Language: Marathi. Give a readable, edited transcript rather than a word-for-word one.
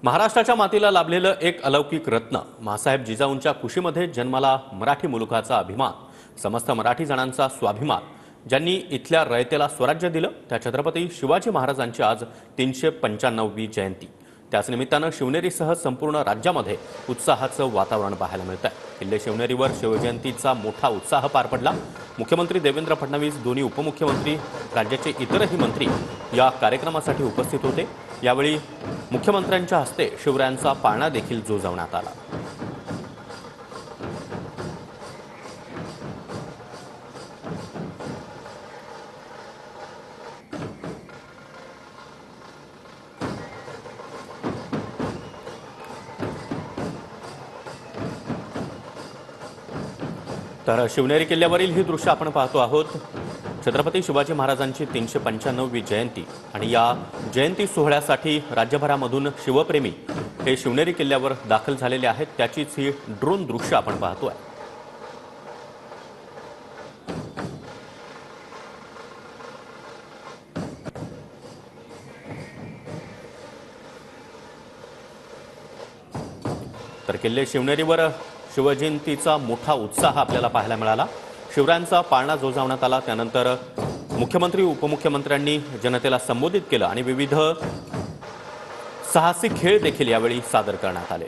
महाराष्ट्राच्या मातीला लाभलेलं एक अलौकिक रत्न मासाहेब जिजाऊंच्या कुशीमध्ये जन्माला मराठी मुलुखाचा अभिमान, समस्त मराठी जणांचा स्वाभिमान, ज्यांनी इथल्या रयतेला स्वराज्य दिलं त्या छत्रपती शिवाजी महाराजांची आज 395वी जयंती। त्याच निमित्तानं शिवनेरीसह संपूर्ण राज्यामध्ये उत्साहाचं वातावरण पाहायला मिळतंय। किल्ले शिवनेरीवर शिवजयंतीचा मोठा उत्साह पार पडला। मुख्यमंत्री देवेंद्र फडणवीस, दोन्ही उपमुख्यमंत्री, राज्याचे इतरही मंत्री या कार्यक्रमासाठी उपस्थित होते। यावेळी मुख्यमंत्र्यांच्या हस्ते शिवरायांचा पाळणा देखील जोजवण्यात आला। तर शिवनेरी किल्ल्यावरील ही दृश्य आपण पाहतो आहोत। छत्रपती शिवाजी महाराजांची 395वी जयंती आणि या जयंती सोहळ्यासाठी राज्यभरामधून शिवप्रेमी हे शिवनेरी किल्ल्यावर दाखल झालेले आहेत। त्याचीच ही ड्रोन दृश्य आपण पाहतोय। तर किल्ले शिवनेरीवर शिवजयंतीचा मोठा उत्साह आपल्याला पाहायला मिळाला। शिवरायांचा पाळणा जोजवण्यात आला। त्यानंतर मुख्यमंत्री, उपमुख्यमंत्र्यांनी जनतेला संबोधित केलं आणि विविध साहसी खेळ देखील यावेळी सादर करण्यात आले।